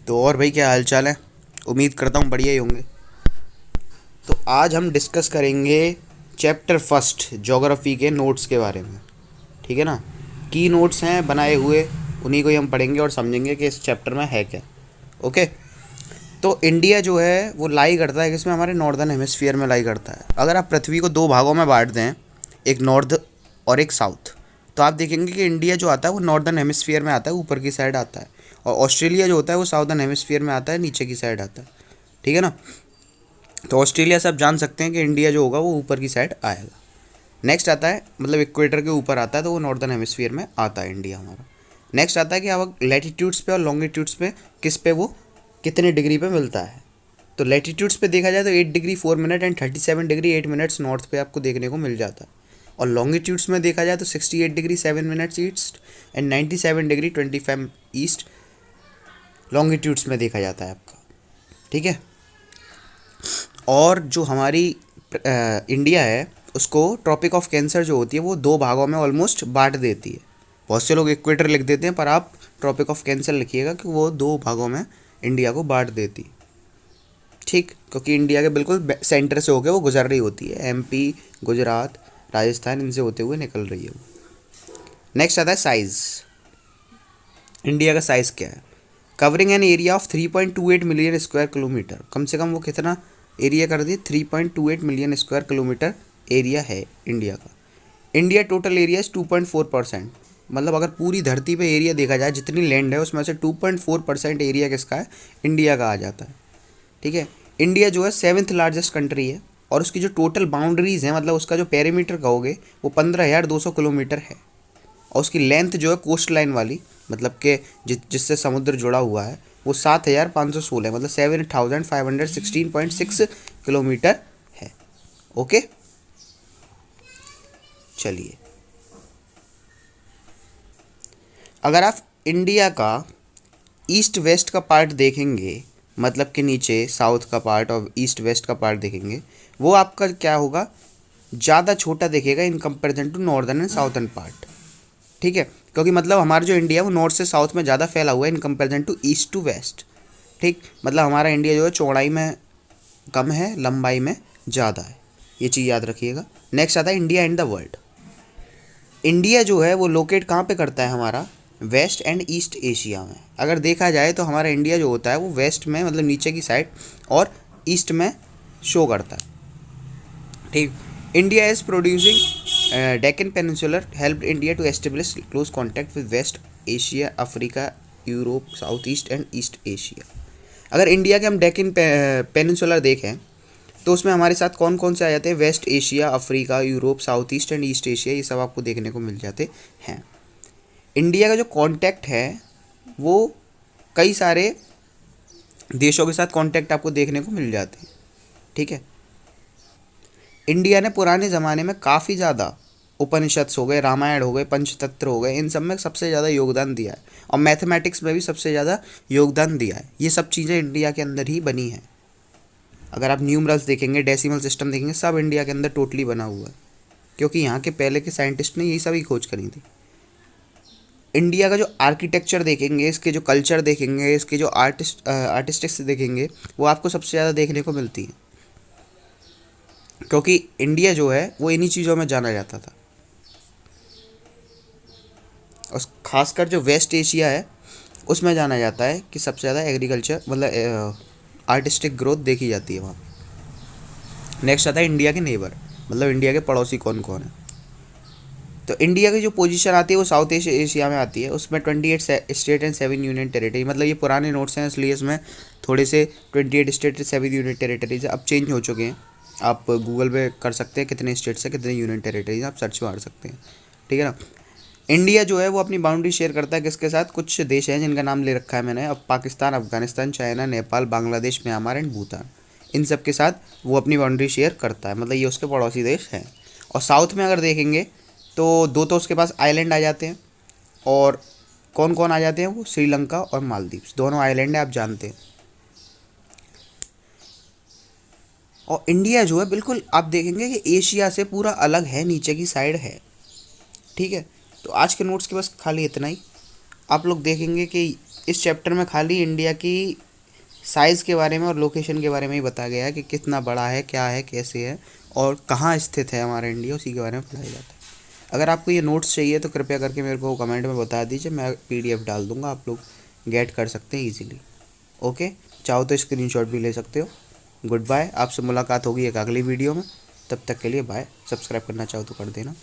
तो और भाई क्या हाल चाल है। उम्मीद करता हूँ बढ़िया ही होंगे। तो आज हम डिस्कस करेंगे चैप्टर फर्स्ट ज्योग्राफी के नोट्स के बारे में। ठीक है ना। की नोट्स हैं बनाए हुए, उन्हीं को ही हम पढ़ेंगे और समझेंगे कि इस चैप्टर में है क्या। ओके। तो इंडिया जो है वो लाई करता है किसमें, हमारे नॉर्दर्न हेमिस्फीयर में लाई करता है। अगर आप पृथ्वी को दो भागों में बांट दें, एक नॉर्थ और एक साउथ, तो आप देखेंगे कि इंडिया जो आता है वो नॉर्दर्न हेमिस्फीयर में आता है, ऊपर की साइड आता है। और ऑस्ट्रेलिया जो होता है वो साउदर्न हेमिस्फीयर में आता है, नीचे की साइड आता है। ठीक है ना। तो ऑस्ट्रेलिया से आप जान सकते हैं कि इंडिया जो होगा वो ऊपर की साइड आएगा। नेक्स्ट आता है, मतलब इक्वेटर के ऊपर आता है, तो वो नॉर्दर्न हेमिस्फीयर में आता है इंडिया हमारा। नेक्स्ट आता है कि अब लैटिट्यूड्स पे और लॉन्गिट्यूड्स पे किस पे वो कितने डिग्री पे मिलता है। तो लैटिट्यूड्स पे देखा जाए तो 8 degree 4 minute and 37 degree 8 minutes north पे आपको देखने को मिल जाता है। और लॉन्गिट्यूड्स में देखा जाए तो 68 degree 7 minutes east and 97 degree 25 east longitudes में देखा जाता है आपका। ठीक है। और जो हमारी इंडिया है उसको ट्रॉपिक ऑफ कैंसर जो होती है वो दो भागों में ऑलमोस्ट बांट देती है। बहुत से लोग इक्वेटर लिख देते हैं, पर आप ट्रॉपिक ऑफ कैंसर लिखिएगा कि वो दो भागों में इंडिया को बांट देती है। ठीक, क्योंकि इंडिया के बिल्कुल सेंटर से होकर वो गुजर रही होती है। एमपी, गुजरात, राजस्थान, इनसे होते हुए निकल रही है वो। नेक्स्ट आता है साइज़। इंडिया का साइज़ क्या है। Covering an area of 3.28 million square kilometre. कम से कम वो कितना एरिया कर दिए, 3.28 मिलियन स्क्वायर किलोमीटर एरिया है इंडिया का। India total area is 2.4%। मतलब अगर पूरी धरती पे एरिया देखा जाए, जितनी लैंड है उसमें से 2.4% एरिया किसका है, इंडिया का आ जाता है। ठीक है। इंडिया जो है 7th लार्जेस्ट कंट्री है और उसकी जो टोटल बाउंड्रीज़ हैं, मतलब उसका जो पेरीमीटर कहोगे वो 15,200 किलोमीटर है। और उसकी लेंथ जो है कोस्ट लाइन वाली, मतलब कि जिससे समुद्र जुड़ा हुआ है, वो 7,516 है, मतलब 7,516.6 किलोमीटर है। ओके, चलिए। अगर आप इंडिया का ईस्ट वेस्ट का पार्ट देखेंगे, मतलब कि नीचे साउथ का पार्ट और ईस्ट वेस्ट का पार्ट देखेंगे, वो आपका क्या होगा, ज़्यादा छोटा दिखेगा in comparison to northern and southern part. ठीक है, क्योंकि मतलब हमारा जो इंडिया है वो नॉर्थ से साउथ में ज़्यादा फैला हुआ है in comparison to east to west. ठीक, मतलब हमारा इंडिया जो है चौड़ाई में कम है, लंबाई में ज़्यादा है। ये चीज़ याद रखिएगा। नेक्स्ट आता है India and the world. India जो है वो लोकेट कहाँ पे करता है हमारा, वेस्ट एंड ईस्ट एशिया में। अगर देखा जाए तो हमारा इंडिया जो होता है वो वेस्ट में, मतलब नीचे की साइड, और ईस्ट में शो करता है। ठीक। India is producing Deccan peninsular helped India to establish close contact with West Asia, Africa, Europe, South East and East Asia. अगर इंडिया के हम डेक्कन पेनिनसुलर देखें तो उसमें हमारे साथ कौन कौन से आ जाते हैं, West Asia, Africa, Europe, South East and East Asia, ये सब आपको देखने को मिल जाते हैं। इंडिया का जो कॉन्टैक्ट है वो कई सारे देशों के साथ कॉन्टैक्ट आपको देखने को मिल जाते हैं। ठीक है। इंडिया ने पुराने ज़माने में काफ़ी ज़्यादा उपनिषद हो गए, रामायण हो गए, पंचतंत्र हो गए, इन सब में सबसे ज़्यादा योगदान दिया है। और मैथमेटिक्स में भी सबसे ज़्यादा योगदान दिया है। ये सब चीज़ें इंडिया के अंदर ही बनी हैं। अगर आप न्यूमरल्स देखेंगे, डेसिमल सिस्टम देखेंगे, सब इंडिया के अंदर टोटली बना हुआ है, क्योंकि यहाँ के पहले के साइंटिस्ट ने यही सभी खोज करी थी। इंडिया का जो आर्किटेक्चर देखेंगे, इसके जो कल्चर देखेंगे, इसके जो आर्टिस्टिक्स देखेंगे, वो आपको सबसे ज़्यादा देखने को मिलती है, क्योंकि इंडिया जो है वो इन्हीं चीज़ों में जाना जाता था। और खासकर जो वेस्ट एशिया है उसमें जाना जाता है कि सबसे ज़्यादा एग्रीकल्चर, मतलब आर्टिस्टिक ग्रोथ देखी जाती है वहाँ। नेक्स्ट आता है इंडिया के नेबर, मतलब इंडिया के पड़ोसी कौन कौन है। तो इंडिया की जो पोजीशन आती है वो साउथ एशिया में आती है। उसमें 28 स्टेट एंड 7 यूनियन टेरिटरी, मतलब ये पुराने नोट्स हैं इसलिए इसमें थोड़े से 28 स्टेट 7 यूनियन टेरिटरीज अब चेंज हो चुके हैं। आप गूगल पे कर सकते हैं कितने स्टेट्स हैं, कितने यूनियन टेरिटरीज, आप सर्च मार सकते हैं। ठीक है ना। इंडिया जो है वो अपनी बाउंड्री शेयर करता है किसके साथ, कुछ देश हैं जिनका नाम ले रखा है मैंने, अब Pakistan, Afghanistan, China, Nepal, Bangladesh, Myanmar and Bhutan, इन सब के साथ वो अपनी बाउंड्री शेयर करता है, मतलब ये उसके पड़ोसी देश हैं। और साउथ में अगर देखेंगे तो दो तो उसके पास आइलैंड आ जाते हैं, और कौन कौन आ जाते हैं वो, श्रीलंका और मालदीव्स, दोनों आइलैंड है, आप जानते हैं। और इंडिया जो है बिल्कुल आप देखेंगे कि एशिया से पूरा अलग है, नीचे की साइड है। ठीक है। तो आज के नोट्स के बस खाली इतना ही। आप लोग देखेंगे कि इस चैप्टर में खाली इंडिया की साइज़ के बारे में और लोकेशन के बारे में ही बताया गया है कि कितना बड़ा है, क्या है, कैसे है और कहाँ स्थित है हमारा इंडिया, उसी के बारे में पढ़ाया जाता है। अगर आपको ये नोट्स चाहिए तो कृपया करके मेरे को कमेंट में बता दीजिए, मैं PDF डाल दूँगा, आप लोग गेट कर सकते हैं ईजिली। ओके, चाहो तो स्क्रीनशॉट भी ले सकते हो। गुड बाय, आपसे मुलाकात होगी एक अगली वीडियो में, तब तक के लिए बाय। सब्सक्राइब करना चाहो तो कर देना।